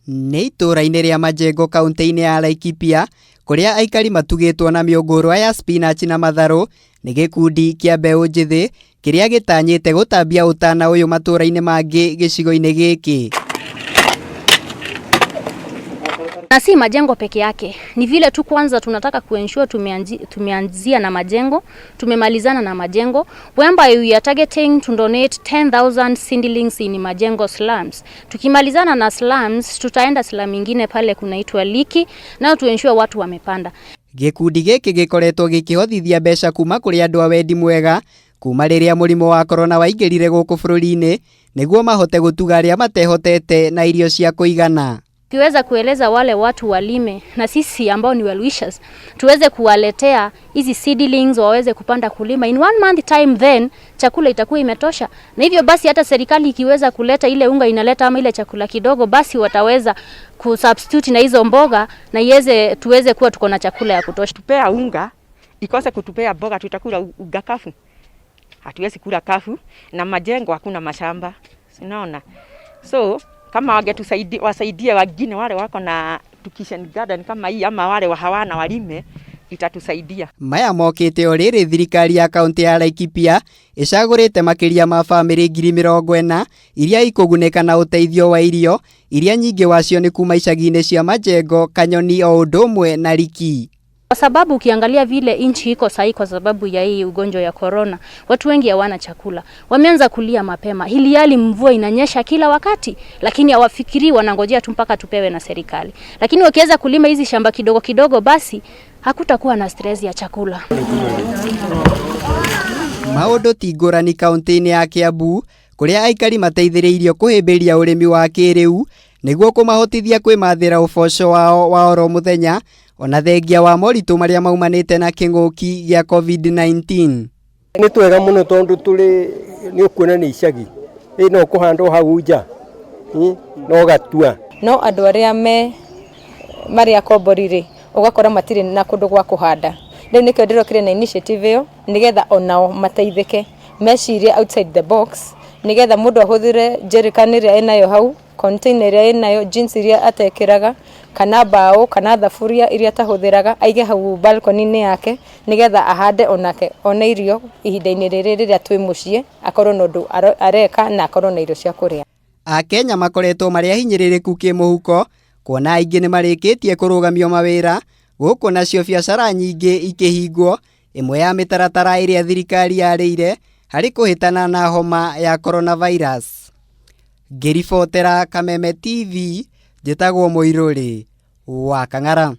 Nĩ itũũra-inĩ rĩa Majengo kaunti-inĩ ya Laikipia kũrĩa aikari matugĩtwo na mĩũngũrwa ya spinach na matharũ nĩ gĩkundi kĩa mbeũ njĩthĩ kĩrĩa gĩtanyĩte gũtambia ũtana ũyũ matũũra-inĩ mangĩ gĩcigo-inĩ gĩkĩ. Na si Majengo peke yake, ni vile tu kwanza tunataka kuensure tumeanzia na Majengo, tumemalizana na Majengo, whereby we are targeting to donate 10,000 seedlings in Majengo slums. Tukimalizana na slums, tutaenda slum ingine pale kunaitwa Liki, nao tuensure watu wamepanda. Gĩkundi gĩkĩ gĩkoretwo gĩkĩhothithia mbeca kuma kũrĩ andũ a wendi mwega kuma rĩrĩa mũrimũ wa corona waingĩrire gũkũ bũrũri-inĩ nĩguo mahote gũtuga arĩa matehotete na irio cia kũigana. Kiweza kueleza wale watu walime na sisi ambao ni well wishers tuweze kuwaletea hizi seedlings waweze kupanda kulima in 1 month time, then chakula itakuwa imetosha. Na hivyo basi hata serikali ikiweza kuleta ile unga inaleta ama ile chakula kidogo, basi wataweza kusubstitute na hizo mboga na tuweze kuwa tuko na chakula ya kutosha. Tupea unga ikose kutupea mboga, tutakula unga kafu, hatuwezi kula kafu. Na Majengo hakuna mashamba, unaona, so kama wasaidie wengine wale wako na kitchen garden kama hii ama wale hawana walime, itatusaidia. Maya mokĩte o rĩrĩ thirikari ya kaunti ya Laikipia ĩcagũrĩte makĩria ma bamĩrĩ 40,000 iria ikũgunĩka na ũteithio wa irio, iria nyingĩ wacio nĩ kuma icagi-inĩ cia Majengo, Kanyoni o ũndũ ũmwe na Liki. Kwa sababu ukiangalia vile nchi iko sahi kwa sababu ya hii ugonjwa ya corona, watu wengi hawana chakula. Wameanza kulia mapema. Hali mvua inanyesha kila wakati, lakini hawafikiri, wanangojea tu mpaka tupewe na serikali. Lakini wakiweza kulima hizi shamba kidogo kidogo, basi hakutakuwa na stress ya chakula. Maũndũ ti ngũrani kaunti-inĩ ya Kiambu kũrĩa aikari mateithĩrĩirio kũhĩmbĩria ũrĩmi wa kĩrĩu nĩguo kũmahotithia kwĩmathĩra ũboco wao wa oro mũthenya ona thengia wa moritũ marĩa maumanĩte na kĩng'ũki gĩa COVID-19. Nĩ twega mũno tondũ nĩ ũkuona nĩ icagi no kũhandwo hau nja no gatua, no andũ arĩa marĩ akombori-rĩ ũgakora matirĩ na kũndũ gwa kũhanda. Rĩu nĩkĩo ndĩrokire na initiative ĩyo nĩgetha onao mateithĩke, mecirie outside the box, nĩgetha mũndũ ahũthĩre jerrycan ĩrĩa ĩnayo hau, container ĩrĩa ĩnayo, jeans iria atekĩraga, kana mbaũ kana thaburia iria tahũthĩraga, aige hau balcony-inĩ yake nĩgetha ahande onake one irio ihinda-inĩ rĩrĩa twĩ mũciĩ, akorwo na ũndũ areka na akorwo na irio cia kũrĩa. Akenya makoretwo marĩ ahinyĩrĩrĩku kĩmũhuko kuona aingĩ nĩ marĩkĩtie kũrũgamio mawĩra gũkũ nacio biacara nyingĩ ikĩhingwo, ĩmwe ya mĩtaratara ĩrĩa thirikari yarĩire harĩ kũhĩtana na homa ya coronavirus. Ngĩribotera Kameme TV, njĩtagwo Mũirũrĩ wa Kang'ara.